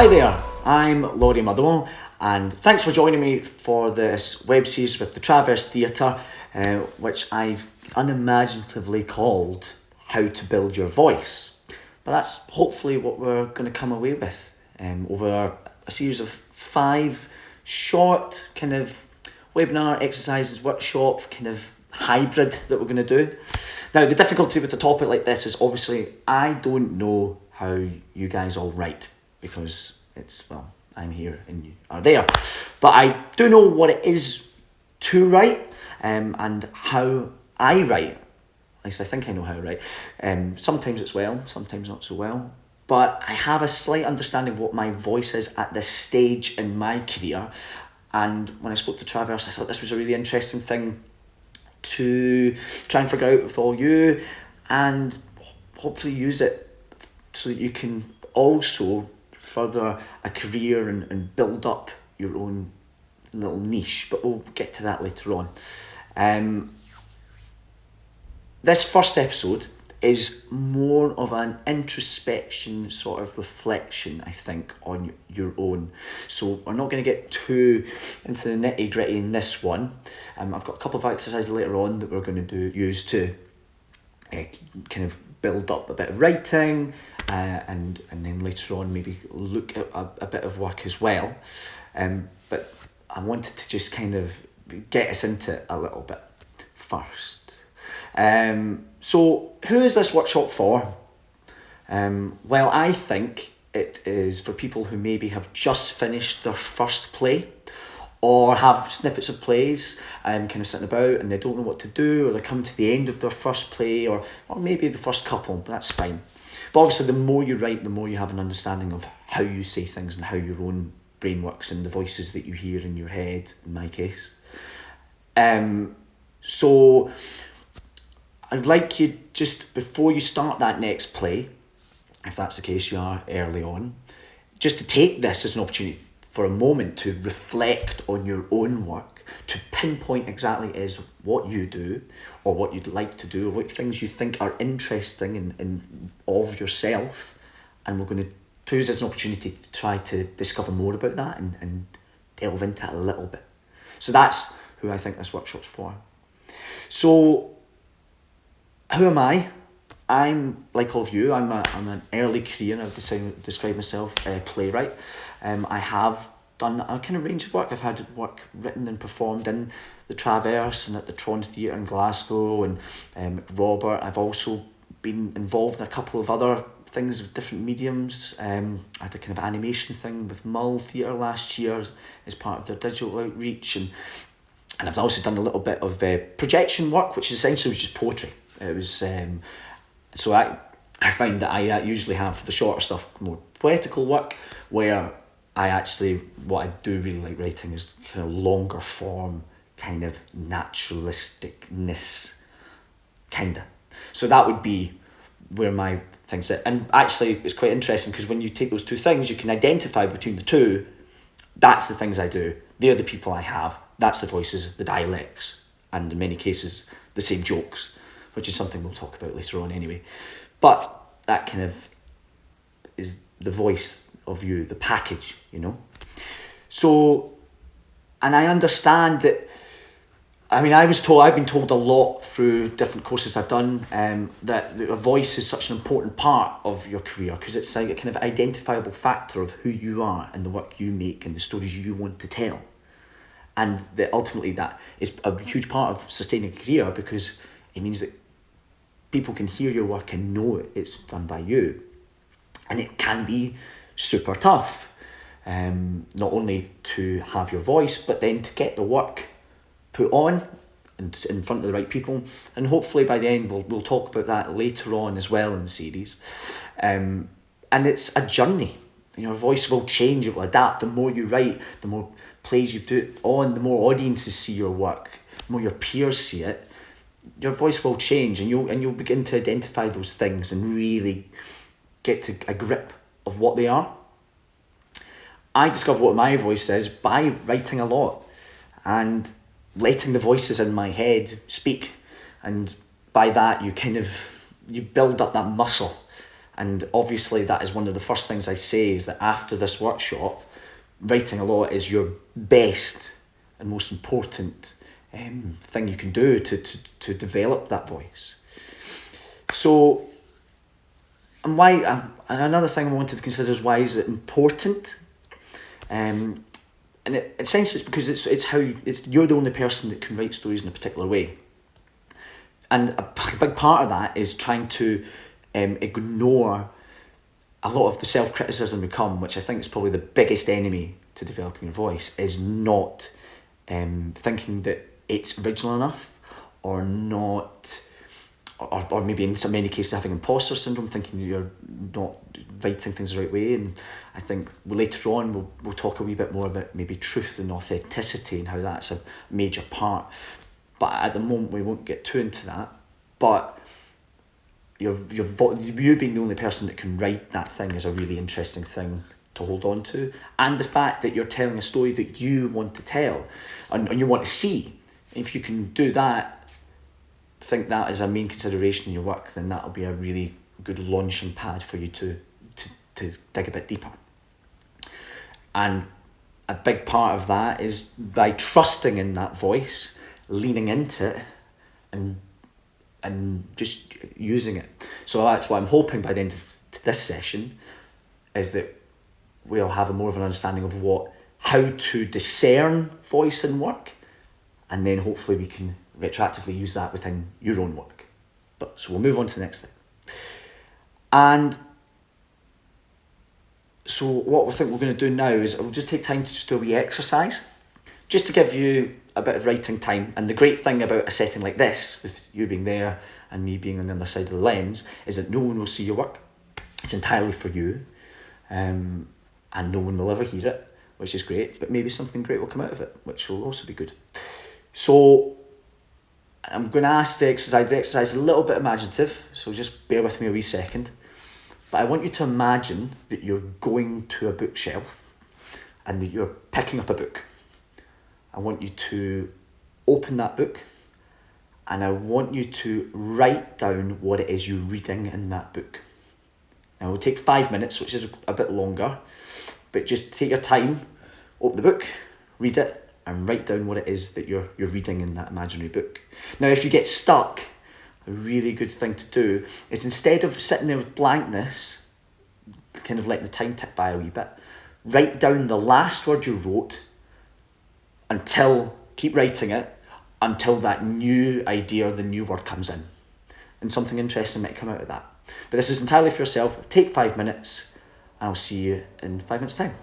Hi there, I'm Laurie Motherwell, and thanks for joining me for this web series with the Traverse Theatre, which I've unimaginatively called How to Build Your Voice. But that's hopefully what we're going to come away with over a series of 5 short kind of webinar exercises, workshop, kind of hybrid that we're going to do. Now, the difficulty with a topic like this is obviously I don't know how you guys all write, because I'm here and you are there. But I do know what it is to write and how I write. At least I think I know how to write. Sometimes it's well, sometimes not so well. But I have a slight understanding of what my voice is at this stage in my career. And when I spoke to Traverse, I thought this was a really interesting thing to try and figure out with all you, and hopefully use it so that you can also further a career and build up your own little niche. But we'll get to that later on. This first episode is more of an introspection sort of reflection, I think, on your own. So we're not going to get too into the nitty gritty in this one. I've got a couple of exercises later on that we're going to use to kind of build up a bit of writing, and then later on maybe look at a bit of work as well. But I wanted to just kind of get us into it a little bit first. So who is this workshop for? Well, I think it is for people who maybe have just finished their first play, or have snippets of plays kind of sitting about and they don't know what to do, or they're coming to the end of their first play, or maybe the first couple, but that's fine. But obviously the more you write, the more you have an understanding of how you say things and how your own brain works and the voices that you hear in your head, in my case. So I'd like you, just before you start that next play, if that's the case, you are early on, just to take this as an opportunity for a moment to reflect on your own work, to pinpoint exactly is what you do, or what you'd like to do, or what things you think are interesting in of yourself. And we're going to use it as an opportunity to try to discover more about that and delve into it a little bit. So that's who I think this workshop's for. So who am I? I'm like all of you. I'm an early career, and I've described myself a playwright. I have done a kind of range of work. I've had work written and performed in the Traverse and at the Tron Theatre in Glasgow and Robert. I've also been involved in a couple of other things with different mediums. I had a kind of animation thing with Mull Theatre last year as part of their digital outreach, and I've also done a little bit of projection work, which essentially was just poetry. It was so I find that I usually have, for the shorter stuff, more poetical work, where what I do really like writing is kind of longer form, kind of naturalisticness, kinda. So that would be where my thing sit. And actually it's quite interesting, because when you take those two things, you can identify between the two. That's the things I do. They're the people I have. That's the voices, the dialects, and in many cases the same jokes, which is something we'll talk about later on anyway. But that kind of is the voice of you, the package, you know. So, and I understand that, I've been told a lot through different courses I've done, that a voice is such an important part of your career, because it's like a kind of identifiable factor of who you are and the work you make and the stories you want to tell. And that ultimately that is a huge part of sustaining a career, because it means that people can hear your work and know it's done by you. And it can be super tough, not only to have your voice, but then to get the work put on and in front of the right people. And hopefully by the end we'll talk about that later on as well in the series. And it's a journey. Your voice will change, it will adapt. The more you write, the more plays you do it on, the more audiences see your work, the more your peers see it. Your voice will change, and you'll begin to identify those things and really get to a grip of what they are. I discovered what my voice is by writing a lot and letting the voices in my head speak, and by that you build up that muscle, And obviously that is one of the first things I say, is that after this workshop, writing a lot is your best and most important thing you can do to develop that voice. So, and why? And another thing I wanted to consider is, why is it important? And essentially it's because you're the only person that can write stories in a particular way. And a big part of that is trying to ignore a lot of the self-criticism we come, which I think is probably the biggest enemy to developing your voice, is not thinking that it's original enough, or not, or maybe in so many cases having imposter syndrome, thinking that you're not writing things the right way. And I think later on we'll talk a wee bit more about maybe truth and authenticity and how that's a major part. But at the moment we won't get too into that. But you being the only person that can write that thing is a really interesting thing to hold on to. And the fact that you're telling a story that you want to tell and you want to see. If you can do that, think that is a main consideration in your work, then that'll be a really good launching pad for you to dig a bit deeper. And a big part of that is by trusting in that voice, leaning into it, and just using it. So that's what I'm hoping by the end of this session, is that we'll have more of an understanding of how to discern voice in work, and then hopefully we can retroactively use that within your own work. So we'll move on to the next thing. And so what I think we're going to do now is we'll just take time to just do a wee exercise, just to give you a bit of writing time. And the great thing about a setting like this, with you being there and me being on the other side of the lens, is that no one will see your work. It's entirely for you, and no one will ever hear it, which is great, but maybe something great will come out of it, which will also be good. So I'm going to ask the exercise is a little bit imaginative, so just bear with me a wee second. But I want you to imagine that you're going to a bookshelf and that you're picking up a book. I want you to open that book, and I want you to write down what it is you're reading in that book. Now it will take 5 minutes, which is a bit longer, but just take your time, open the book, read it, and write down what it is that you're reading in that imaginary book. Now if you get stuck, a really good thing to do is, instead of sitting there with blankness, kind of letting the time tick by a wee bit, write down the last word you wrote, keep writing it until that new idea or the new word comes in. And something interesting might come out of that. But this is entirely for yourself. Take 5 minutes, and I'll see you in 5 minutes' time.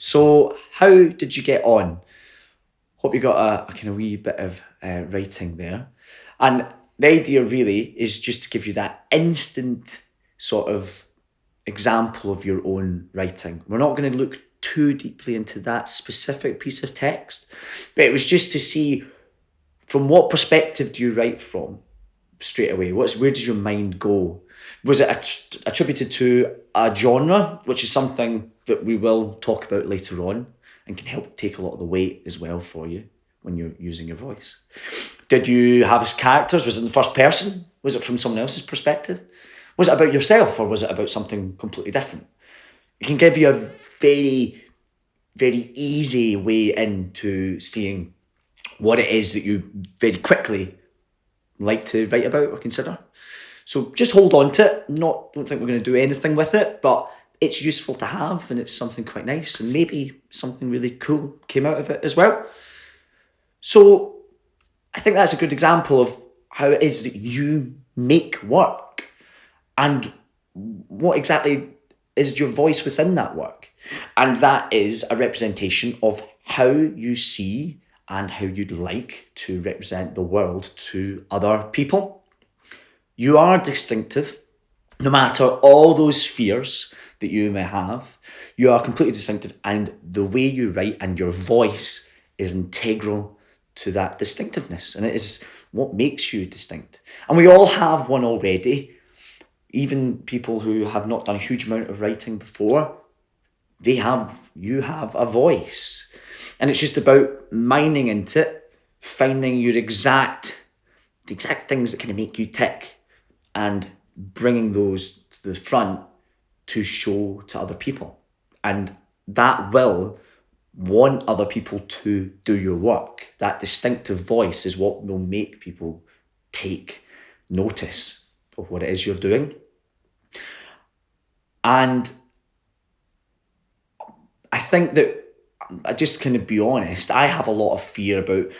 So how did you get on? Hope you got a kind of wee bit of writing there. And the idea really is just to give you that instant sort of example of your own writing. We're not going to look too deeply into that specific piece of text, but it was just to see from what perspective do you write from straight away? Where does your mind go? Was it attributed to a genre, which is something that we will talk about later on and can help take a lot of the weight as well for you when you're using your voice? Did you have characters? Was it in the first person? Was it from someone else's perspective? Was it about yourself, or was it about something completely different? It can give you a very, very easy way into seeing what it is that you very quickly like to write about or consider. So just hold on to it. Don't think we're going to do anything with it, but it's useful to have, and it's something quite nice, and maybe something really cool came out of it as well. So I think that's a good example of how it is that you make work, and what exactly is your voice within that work. And that is a representation of how you see and how you'd like to represent the world to other people. You are distinctive, no matter all those fears that you may have. You are completely distinctive, and the way you write and your voice is integral to that distinctiveness, and it is what makes you distinct. And we all have one already. Even people who have not done a huge amount of writing before, you have a voice. And it's just about mining into it, finding the exact things that kind of make you tick, and bringing those to the front to show to other people. And that will want other people to do your work. That distinctive voice is what will make people take notice of what it is you're doing. And I think that, I just kind of be honest, I have a lot of fear about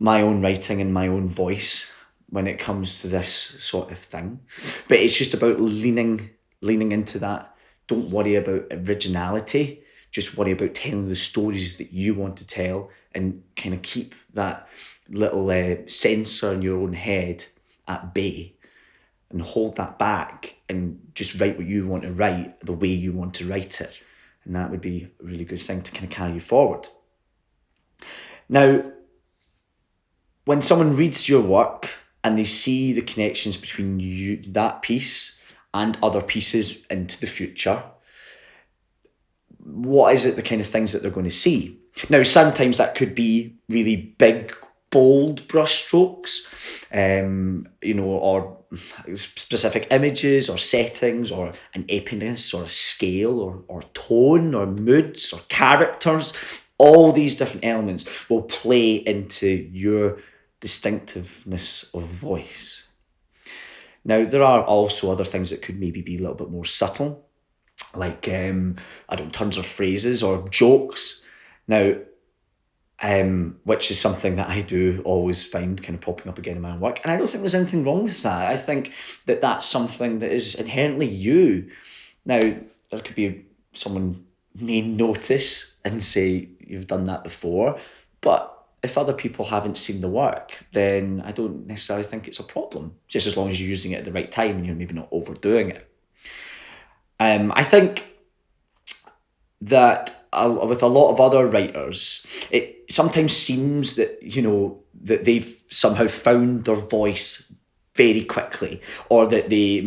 my own writing and my own voice when it comes to this sort of thing. But it's just about leaning into that. Don't worry about originality. Just worry about telling the stories that you want to tell, and kind of keep that little censor in your own head at bay, and hold that back, and just write what you want to write the way you want to write it. And that would be a really good thing to kind of carry you forward. Now, when someone reads your work and they see the connections between you, that piece, and other pieces into the future, what is it, the kind of things that they're going to see? Now, sometimes that could be really big, bold brushstrokes, or specific images or settings, or an epiness or a scale or tone or moods or characters. All these different elements will play into your distinctiveness of voice. Now, there are also other things that could maybe be a little bit more subtle, like turns of phrases or jokes. Now, which is something that I do always find kind of popping up again in my own work. And I don't think there's anything wrong with that. I think that that's something that is inherently you. Now, there could be someone may notice and say, you've done that before. But if other people haven't seen the work, then I don't necessarily think it's a problem, just as long as you're using it at the right time and you're maybe not overdoing it. I think that with a lot of other writers, it sometimes seems that, that they've somehow found their voice very quickly, or that they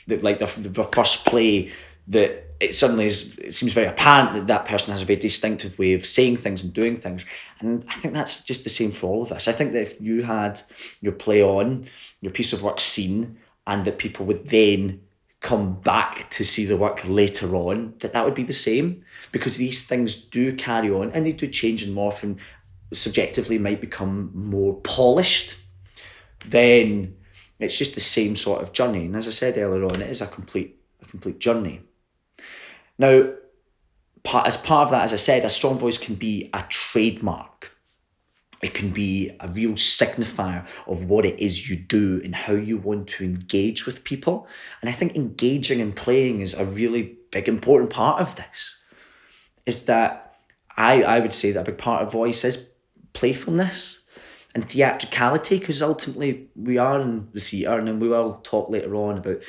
like their first play, that it seems very apparent that person has a very distinctive way of saying things and doing things. And I think that's just the same for all of us. I think that if you had your play on, your piece of work seen, and that people would then come back to see the work later on, that would be the same, because these things do carry on and they do change and morph, and subjectively might become more polished. Then it's just the same sort of journey. And as I said earlier on, it is a complete journey. Now, as part of that, as I said, a strong voice can be a trademark. It can be a real signifier of what it is you do and how you want to engage with people. And I think engaging and playing is a really big, important part of this. Is that I would say that a big part of voice is playfulness and theatricality, because ultimately we are in the theatre, and then we will talk later on about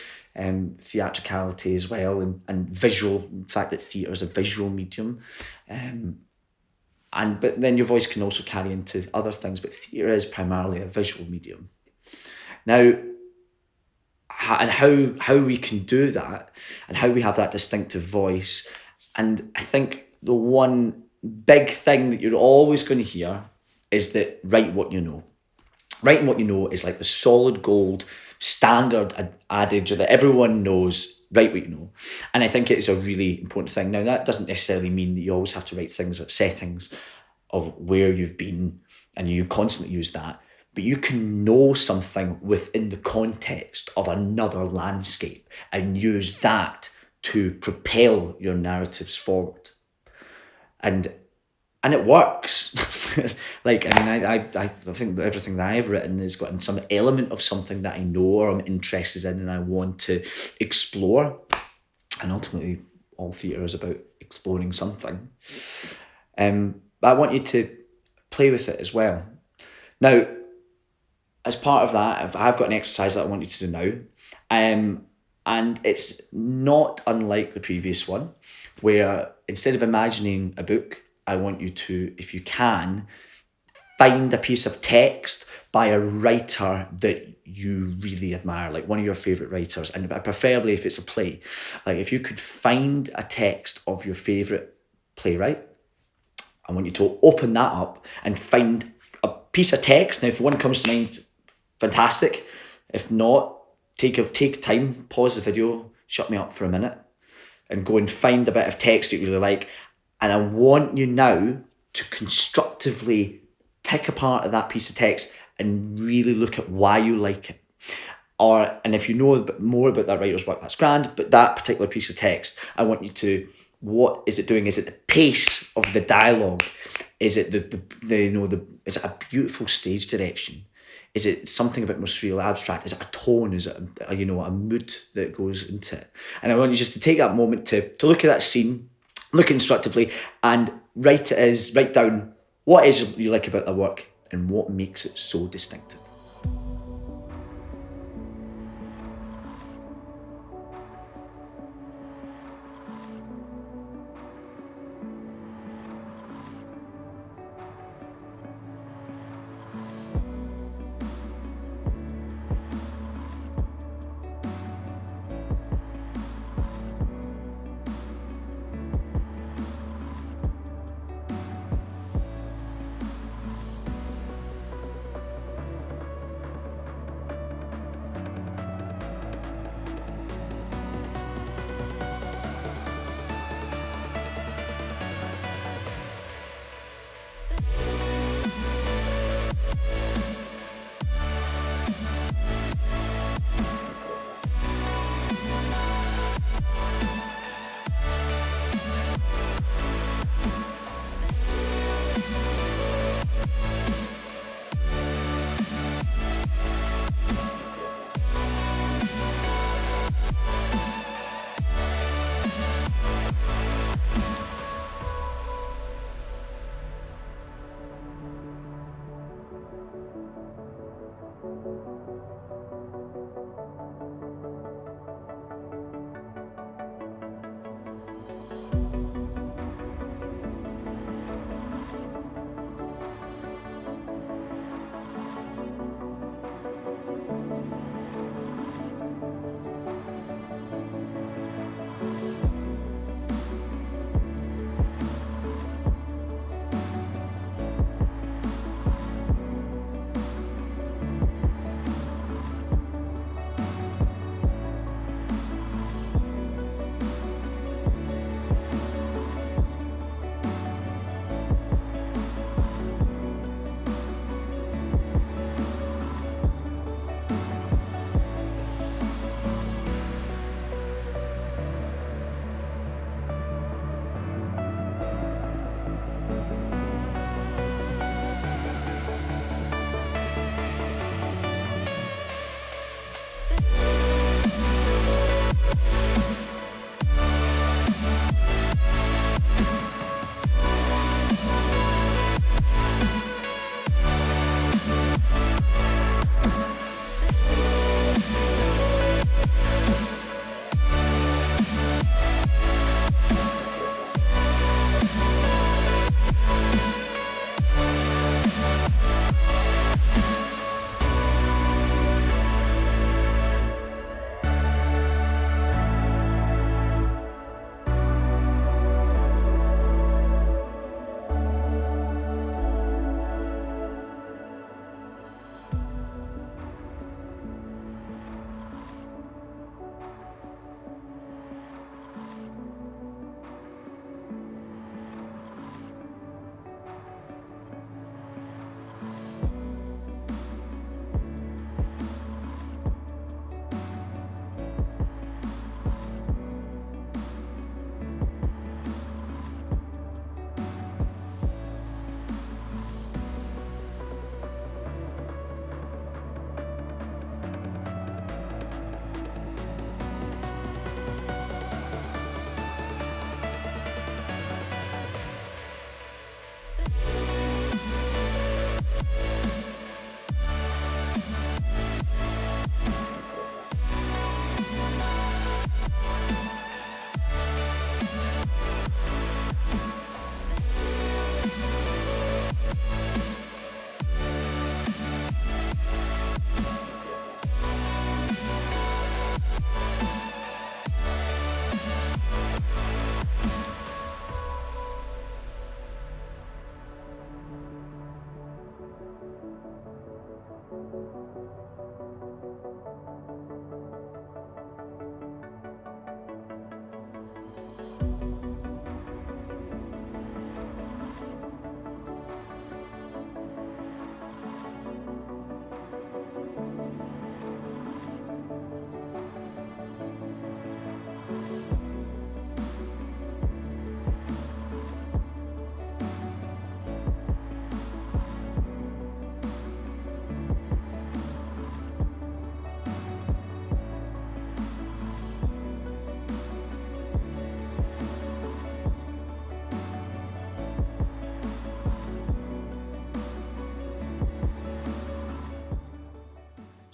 theatricality as well, and visual, the fact that theatre is a visual medium. But then your voice can also carry into other things, but theatre is primarily a visual medium. Now, how we can do that, and how we have that distinctive voice, and I think the one big thing that you're always going to hear is that write what you know. Writing what you know is like the solid gold standard adage that everyone knows. Write what you know. And I think it's a really important thing. Now, that doesn't necessarily mean that you always have to write things at settings of where you've been and you constantly use that. But you can know something within the context of another landscape and use that to propel your narratives forward. And it works. Like, I mean, I think everything that I've written has got some element of something that I know or I'm interested in and I want to explore. And ultimately, all theatre is about exploring something. But I want you to play with it as well. Now, as part of that, I've got an exercise that I want you to do now. And it's not unlike the previous one, where instead of imagining a book, I want you to, if you can, find a piece of text by a writer that you really admire, like one of your favourite writers, and preferably if it's a play. Like if you could find a text of your favourite playwright, I want you to open that up and find a piece of text. Now, if one comes to mind, fantastic. If not, take time, pause the video, shut me up for a minute, and go and find a bit of text that you really like. And I want you now to constructively pick apart of that piece of text and really look at why you like it. And if you know a bit more about that writer's work, that's grand, but that particular piece of text, I want you to, what is it doing? Is it the pace of the dialogue? Is it is it a beautiful stage direction? Is it something a bit more surreal, abstract? Is it a tone? Is it a mood that goes into it? And I want you just to take that moment to look at that scene, look instructively, and write down what is you like about the work and what makes it so distinctive.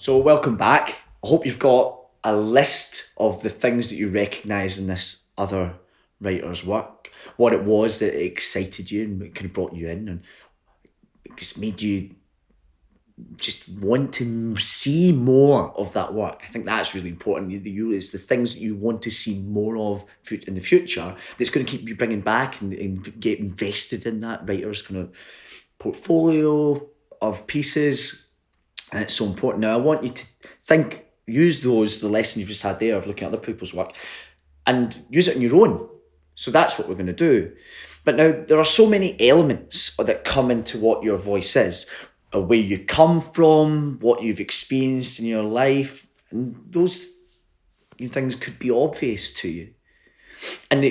So welcome back. I hope you've got a list of the things that you recognise in this other writer's work, what it was that excited you and kind of brought you in and just made you just want to see more of that work. I think that's really important. It's the things that you want to see more of in the future that's going to keep you bringing back and get invested in that writer's kind of portfolio of pieces. And it's so important. Now, I want you to use the lesson you've just had there of looking at other people's work and use it on your own. So that's what we're going to do. But now there are so many elements that come into what your voice is. Where you come from, what you've experienced in your life, and those things could be obvious to you. And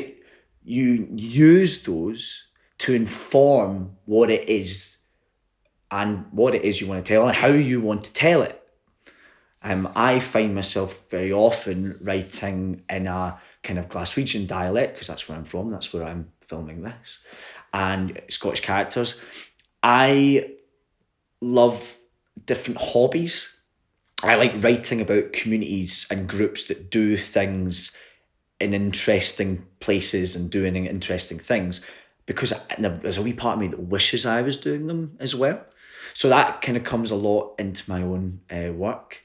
you use those to inform what it is and what it is you want to tell and how you want to tell it. I find myself very often writing in a kind of Glaswegian dialect, because that's where I'm from, that's where I'm filming this, and Scottish characters. I love different hobbies. I like writing about communities and groups that do things in interesting places and doing interesting things, because there's a wee part of me that wishes I was doing them as well. So that kind of comes a lot into my own work.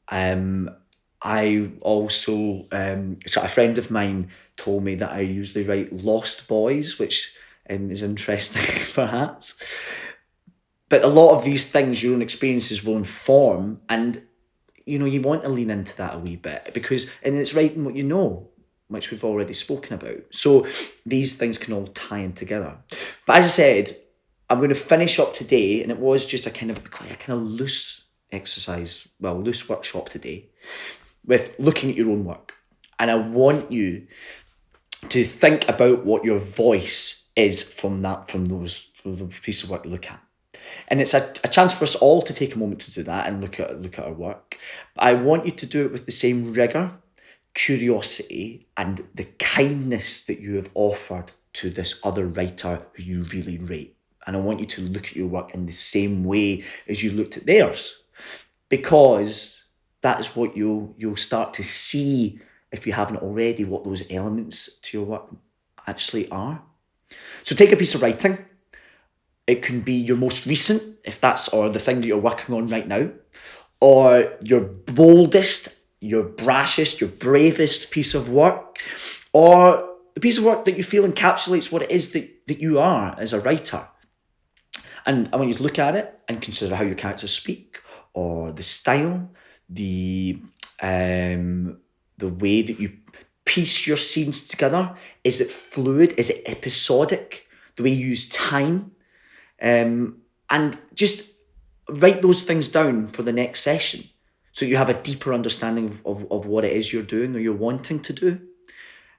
I also, so a friend of mine told me that I usually write lost boys, which is interesting perhaps. But a lot of these things, your own experiences will inform, and you want to lean into that a wee bit, because it's writing what you know, which we've already spoken about. So these things can all tie in together. But as I said, I'm going to finish up today, and it was just a kind of loose exercise, loose workshop today, with looking at your own work. And I want you to think about what your voice is from the piece of work you look at. And it's a chance for us all to take a moment to do that and look at our work. But I want you to do it with the same rigour, curiosity, and the kindness that you have offered to this other writer who you really rate. And I want you to look at your work in the same way as you looked at theirs, because that is what you'll start to see, if you haven't already, what those elements to your work actually are. So take a piece of writing. It can be your most recent, or the thing that you're working on right now, or your boldest, your brashest, your bravest piece of work, or the piece of work that you feel encapsulates what it is that you are as a writer. And I want you to look at it and consider how your characters speak, or the style, the way that you piece your scenes together. Is it fluid? Is it episodic? The way you use time? And just write those things down for the next session, so you have a deeper understanding of what it is you're doing or you're wanting to do.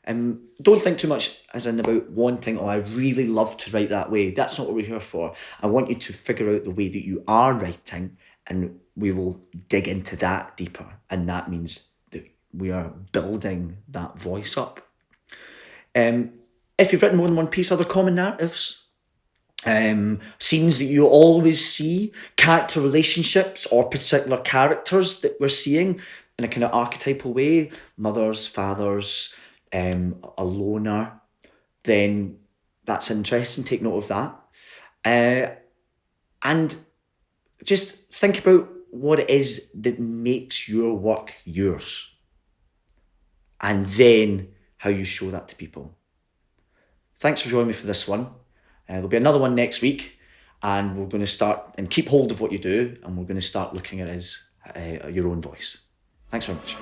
Don't think too much as in about wanting, I really love to write that way. That's not what we're here for. I want you to figure out the way that you are writing, and we will dig into that deeper. And that means that we are building that voice up. If you've written more than one piece, other common narratives, scenes that you always see, character relationships or particular characters that we're seeing in a kind of archetypal way, mothers, fathers, a loner, then that's interesting. Take note of that. And just think about what it is that makes your work yours, and then how you show that to people. Thanks for joining me for this one. There'll be another one next week, and we're going to start and keep hold of what you do, and we're going to start looking at your own voice. Thanks very much.